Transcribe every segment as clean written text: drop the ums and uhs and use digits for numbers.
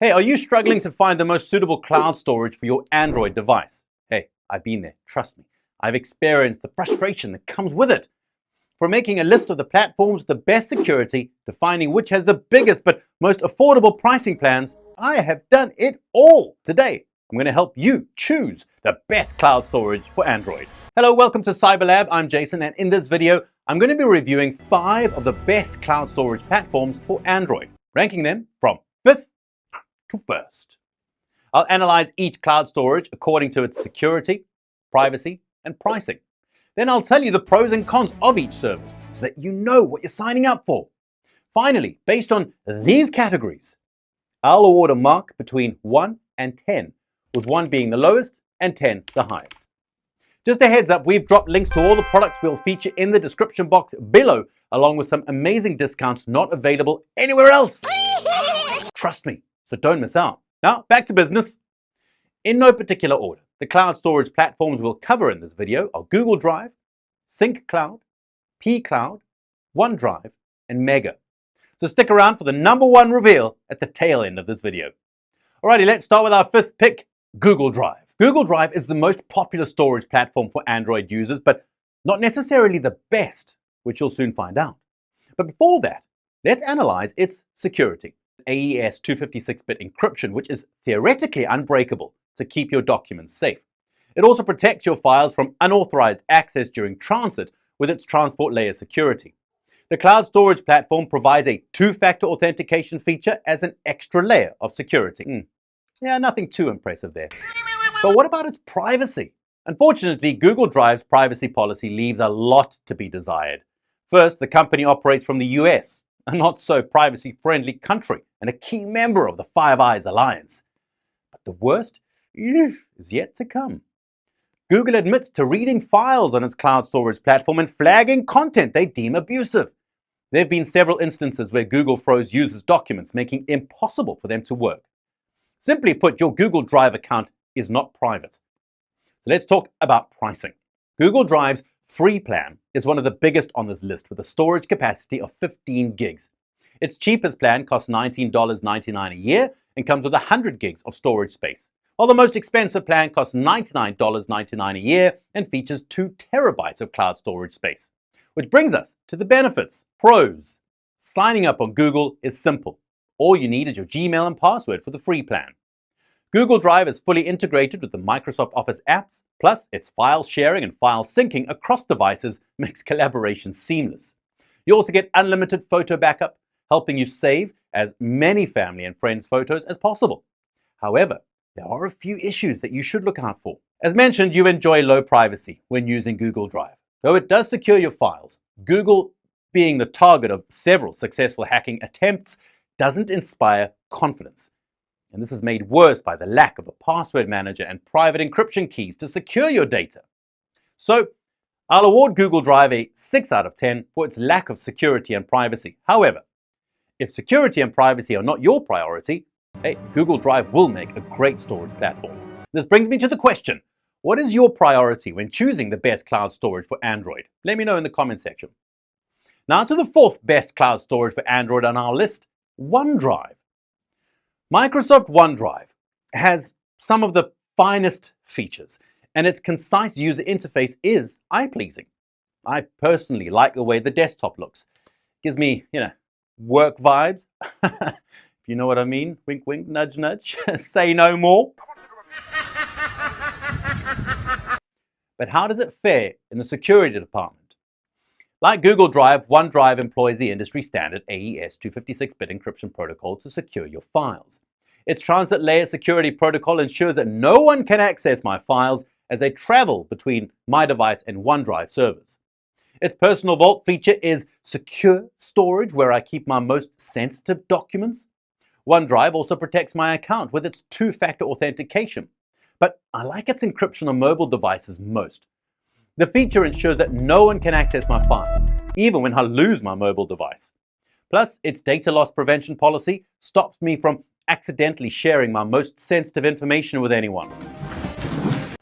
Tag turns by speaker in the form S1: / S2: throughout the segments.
S1: Hey, are you struggling to find the most suitable cloud storage for your Android device? Hey, I've been there, trust me. I've experienced the frustration that comes with it. From making a list of the platforms with the best security to finding which has the biggest but most affordable pricing plans, I have done it all. Today, I'm going to help you choose the best cloud storage for Android. Hello, welcome to CyberLab. I'm Jason, and in this video, I'm going to be reviewing 5 of the best cloud storage platforms for Android, ranking them from 5th to 1st. I'll analyze each cloud storage according to its security, privacy, and pricing. Then I'll tell you the pros and cons of each service so that you know what you're signing up for. Finally, based on these categories, I'll award a mark between 1 and 10, with 1 being the lowest and 10 the highest. Just a heads up, we've dropped links to all the products we'll feature in the description box below, along with some amazing discounts not available anywhere else. Trust me, so don't miss out. Now, back to business. In no particular order, the cloud storage platforms we'll cover in this video are Google Drive, pCloud, pCloud, OneDrive, and Mega. So stick around for the #1 reveal at the tail end of this video. Alrighty, let's start with our 5th pick, Google Drive. Google Drive is the most popular storage platform for Android users, but not necessarily the best, which you'll soon find out. But before that, let's analyze its security. AES 256-bit encryption, which is theoretically unbreakable to keep your documents safe. It also protects your files from unauthorized access during transit with its transport layer security. The cloud storage platform provides a 2-factor authentication feature as an extra layer of security. Yeah, nothing too impressive there. But what about its privacy? Unfortunately, Google Drive's privacy policy leaves a lot to be desired. First, the company operates from the US, a not-so-privacy-friendly country and a key member of the Five Eyes Alliance. But the worst is yet to come. Google admits to reading files on its cloud storage platform and flagging content they deem abusive. There have been several instances where Google froze users' documents, making it impossible for them to work. Simply put, your Google Drive account is not private. Let's talk about pricing. Google Drive's free plan is one of the biggest on this list, with a storage capacity of 15 gigs. Its cheapest plan costs $19.99 a year and comes with 100 gigs of storage space, while the most expensive plan costs $99.99 a year and features 2 terabytes of cloud storage space. Which brings us to the benefits. Pros. Signing up on Google is simple. All you need is your Gmail and password for the free plan. Google Drive is fully integrated with the Microsoft Office apps, plus its file sharing and file syncing across devices makes collaboration seamless. You also get unlimited photo backup, helping you save as many family and friends' photos as possible. However, there are a few issues that you should look out for. As mentioned, you enjoy low privacy when using Google Drive. Though it does secure your files, Google, being the target of several successful hacking attempts, doesn't inspire confidence. And this is made worse by the lack of a password manager and private encryption keys to secure your data. So, I'll award Google Drive a 6 out of 10 for its lack of security and privacy. However, if security and privacy are not your priority, hey, Google Drive will make a great storage platform. This brings me to the question, what is your priority when choosing the best cloud storage for Android? Let me know in the comment section. Now to the 4th best cloud storage for Android on our list, OneDrive. Microsoft OneDrive has some of the finest features, and its concise user interface is eye-pleasing. I personally like the way the desktop looks. Gives me, work vibes. If you know what I mean. Wink, wink, nudge, nudge. Say no more. But how does it fare in the security department? Like Google Drive, OneDrive employs the industry standard AES 256-bit encryption protocol to secure your files. Its transit layer security protocol ensures that no one can access my files as they travel between my device and OneDrive servers. Its personal vault feature is secure storage, where I keep my most sensitive documents. OneDrive also protects my account with its 2-factor authentication. But I like its encryption on mobile devices most. The feature ensures that no one can access my files, even when I lose my mobile device. Plus, its data loss prevention policy stops me from accidentally sharing my most sensitive information with anyone.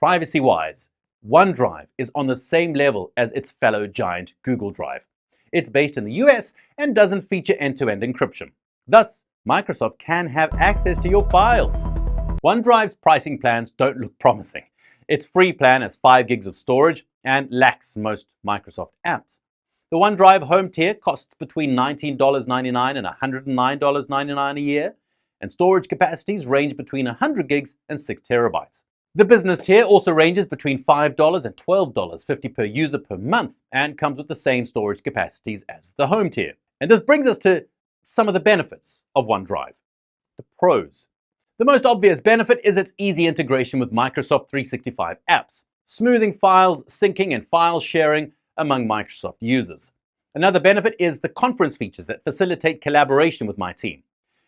S1: Privacy-wise, OneDrive is on the same level as its fellow giant Google Drive. It's based in the US and doesn't feature end-to-end encryption. Thus, Microsoft can have access to your files. OneDrive's pricing plans don't look promising. Its free plan has 5 gigs of storage and lacks most Microsoft apps. The OneDrive Home tier costs between $19.99 and $109.99 a year, and storage capacities range between 100 gigs and 6 terabytes. The business tier also ranges between $5 and $12.50 per user per month and comes with the same storage capacities as the Home tier. And this brings us to some of the benefits of OneDrive. The pros. The most obvious benefit is its easy integration with Microsoft 365 apps, smoothing files, syncing, and file sharing among Microsoft users. Another benefit is the conference features that facilitate collaboration with my team.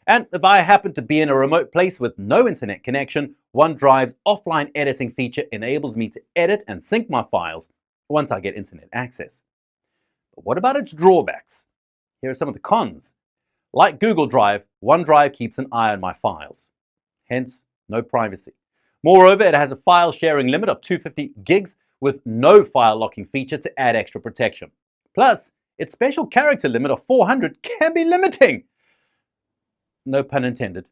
S1: And if I happen to be in a remote place with no internet connection, OneDrive's offline editing feature enables me to edit and sync my files once I get internet access. But what about its drawbacks? Here are some of the cons. Like Google Drive, OneDrive keeps an eye on my files. Hence, no privacy. Moreover, it has a file sharing limit of 250 gigs with no file locking feature to add extra protection. Plus, its special character limit of 400 can be limiting. No pun intended.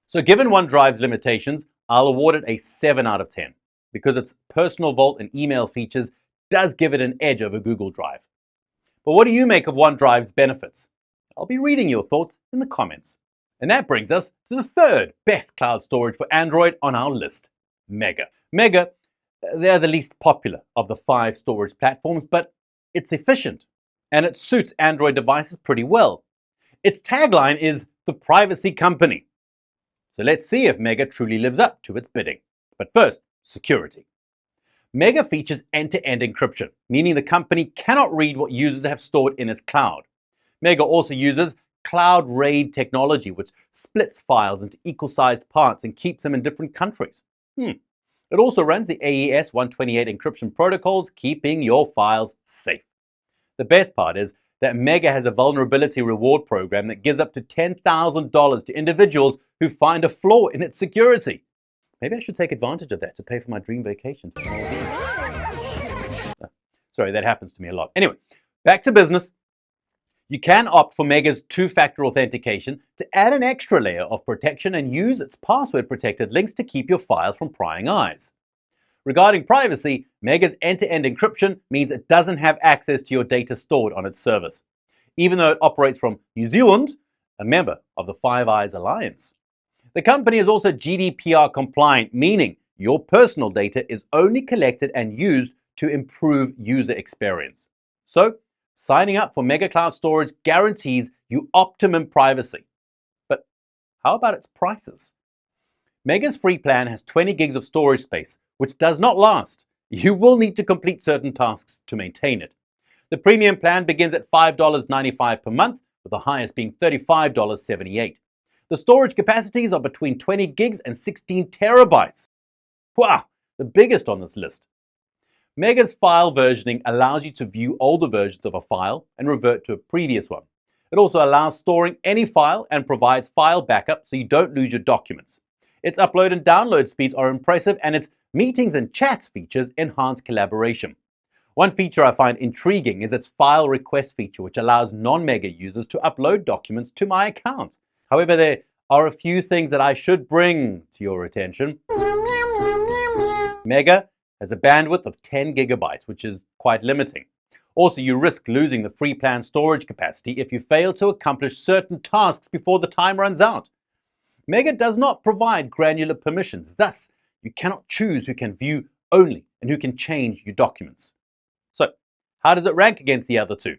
S1: So given OneDrive's limitations, I'll award it a 7 out of 10 because its personal vault and email features does give it an edge over Google Drive. But what do you make of OneDrive's benefits? I'll be reading your thoughts in the comments. And that brings us to the third best cloud storage for Android on our list, Mega. Mega, they're the least popular of the 5 storage platforms, but it's efficient and it suits Android devices pretty well. Its tagline is the privacy company. So let's see if Mega truly lives up to its bidding. But first, security. Mega features end-to-end encryption, meaning the company cannot read what users have stored in its cloud. Mega also uses Cloud RAID technology, which splits files into equal-sized parts and keeps them in different countries. It also runs the AES 128 encryption protocols, keeping your files safe. The best part is that Mega has a vulnerability reward program that gives up to $10,000 to individuals who find a flaw in its security. Maybe I should take advantage of that to pay for my dream vacation. Sorry, that happens to me a lot. Anyway, back to business. You can opt for Mega's 2-factor authentication to add an extra layer of protection and use its password-protected links to keep your files from prying eyes. Regarding privacy, Mega's end-to-end encryption means it doesn't have access to your data stored on its servers, even though it operates from New Zealand, a member of the Five Eyes Alliance. The company is also GDPR compliant, meaning your personal data is only collected and used to improve user experience. So, signing up for Mega Cloud Storage guarantees you optimum privacy. But how about its prices? Mega's free plan has 20 gigs of storage space, which does not last. You will need to complete certain tasks to maintain it. The premium plan begins at $5.95 per month, with the highest being $35.78. The storage capacities are between 20 gigs and 16 terabytes. Wow, the biggest on this list. Mega's file versioning allows you to view older versions of a file and revert to a previous one. It also allows storing any file and provides file backup so you don't lose your documents. Its upload and download speeds are impressive, and its meetings and chats features enhance collaboration. One feature I find intriguing is its file request feature, which allows non-Mega users to upload documents to my account. However, there are a few things that I should bring to your attention. Mega has a bandwidth of 10 gigabytes, which is quite limiting. Also, you risk losing the free plan storage capacity if you fail to accomplish certain tasks before the time runs out. Mega does not provide granular permissions. Thus, you cannot choose who can view only and who can change your documents. So, how does it rank against the other two?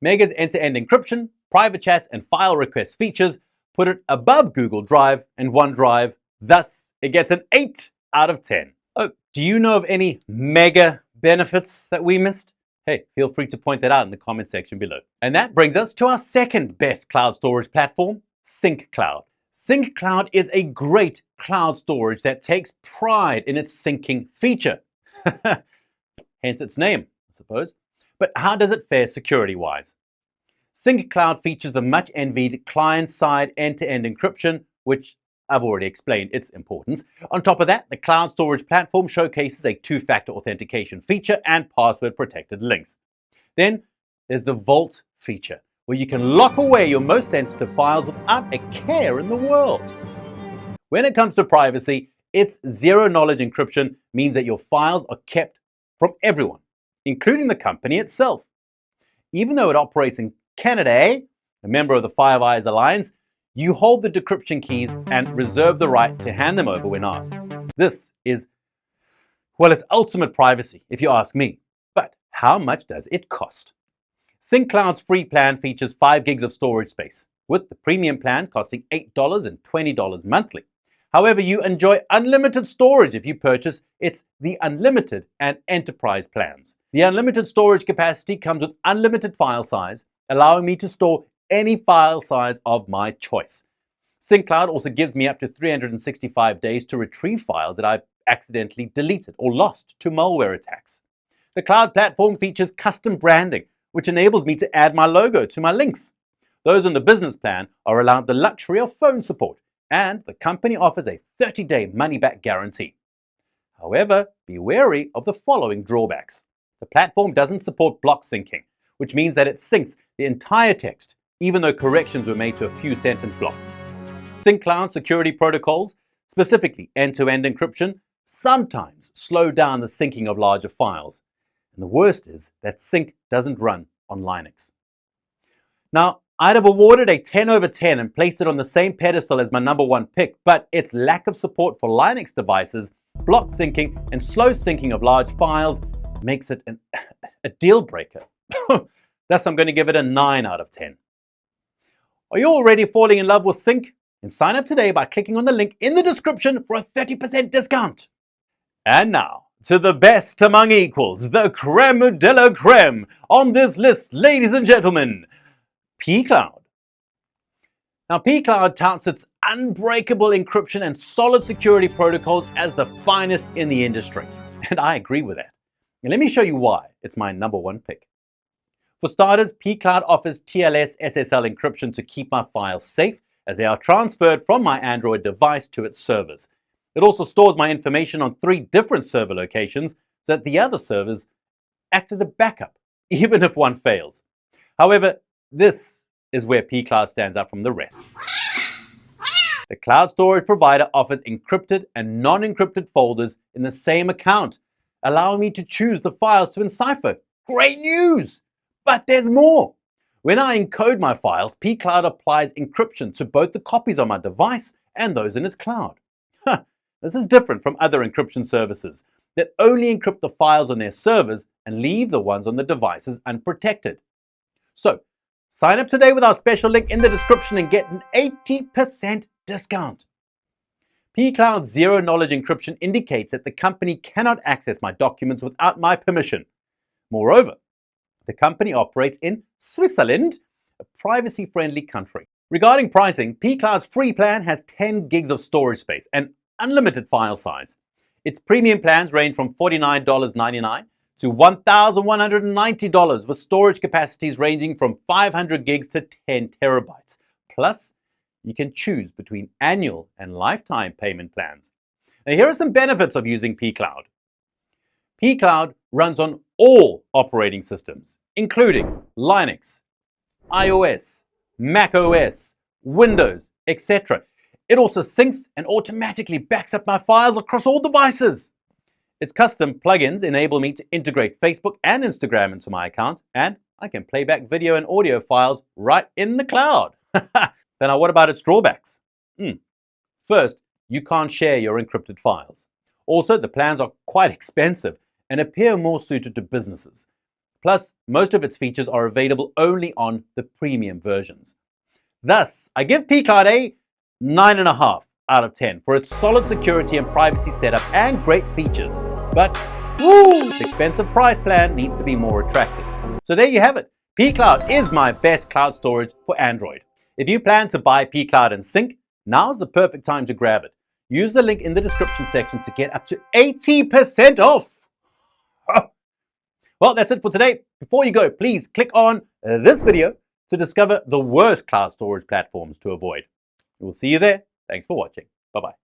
S1: Mega's end-to-end encryption, private chats, and file request features put it above Google Drive and OneDrive. Thus, it gets an 8 out of 10. Oh, do you know of any Mega benefits that we missed? Hey, feel free to point that out in the comment section below. And that brings us to our second best cloud storage platform, pCloud. pCloud is a great cloud storage that takes pride in its syncing feature. Hence its name, I suppose. But how does it fare security-wise? pCloud features the much-envied client-side end-to-end encryption, which I've already explained its importance. On top of that, the cloud storage platform showcases a 2-factor authentication feature and password-protected links. Then there's the Vault feature, where you can lock away your most sensitive files without a care in the world. When it comes to privacy, its zero-knowledge encryption means that your files are kept from everyone, including the company itself. Even though it operates in Canada, a member of the Five Eyes Alliance, you hold the decryption keys and reserve the right to hand them over when asked. This is, well, it's ultimate privacy, if you ask me. But how much does it cost? pCloud's free plan features 5 gigs of storage space, with the premium plan costing $8 and $20 monthly. However, you enjoy unlimited storage if you purchase the Unlimited and Enterprise plans. The unlimited storage capacity comes with unlimited file size, allowing me to store any file size of my choice. pCloud also gives me up to 365 days to retrieve files that I've accidentally deleted or lost to malware attacks. The cloud platform features custom branding, which enables me to add my logo to my links. Those on the business plan are allowed the luxury of phone support, and the company offers a 30-day money-back guarantee. However, be wary of the following drawbacks. The platform doesn't support block syncing, which means that it syncs the entire text, even though corrections were made to a few sentence blocks. pCloud security protocols, specifically end-to-end encryption, sometimes slow down the syncing of larger files. And the worst is that sync doesn't run on Linux. Now, I'd have awarded a 10 over 10 and placed it on the same pedestal as my #1 pick, but its lack of support for Linux devices, block syncing, and slow syncing of large files makes it a deal breaker. Thus, I'm going to give it a 9 out of 10. Are you already falling in love with Sync? And sign up today by clicking on the link in the description for a 30% discount. And now, to the best among equals, the creme de la creme on this list, ladies and gentlemen, pCloud. Now, pCloud touts its unbreakable encryption and solid security protocols as the finest in the industry. And I agree with that. And let me show you why it's my #1 pick. For starters, pCloud offers TLS SSL encryption to keep my files safe as they are transferred from my Android device to its servers. It also stores my information on 3 different server locations so that the other servers act as a backup, even if one fails. However, this is where pCloud stands out from the rest. The cloud storage provider offers encrypted and non-encrypted folders in the same account, allowing me to choose the files to encipher. Great news! But there's more. When I encode my files, pCloud applies encryption to both the copies on my device and those in its cloud. This is different from other encryption services that only encrypt the files on their servers and leave the ones on the devices unprotected. So, sign up today with our special link in the description and get an 80% discount. pCloud's zero-knowledge encryption indicates that the company cannot access my documents without my permission. Moreover, the company operates in Switzerland, a privacy-friendly country. Regarding pricing, pCloud's free plan has 10 gigs of storage space and unlimited file size. Its premium plans range from $49.99 to $1,190 with storage capacities ranging from 500 gigs to 10 terabytes. Plus, you can choose between annual and lifetime payment plans. Now, here are some benefits of using pCloud. pCloud runs on all operating systems, including Linux, iOS, macOS, Windows, etc. It also syncs and automatically backs up my files across all devices. Its custom plugins enable me to integrate Facebook and Instagram into my account, and I can play back video and audio files right in the cloud. Now, what about its drawbacks? First, you can't share your encrypted files. Also, the plans are quite expensive and appear more suited to businesses. Plus, most of its features are available only on the premium versions. Thus, I give pCloud a 9.5 out of 10 for its solid security and privacy setup and great features. But, its expensive price plan needs to be more attractive. So there you have it. pCloud is my best cloud storage for Android. If you plan to buy pCloud and Sync, now's the perfect time to grab it. Use the link in the description section to get up to 80% off. Well, that's it for today. Before you go, please click on this video to discover the worst cloud storage platforms to avoid. We'll see you there. Thanks for watching. Bye-bye.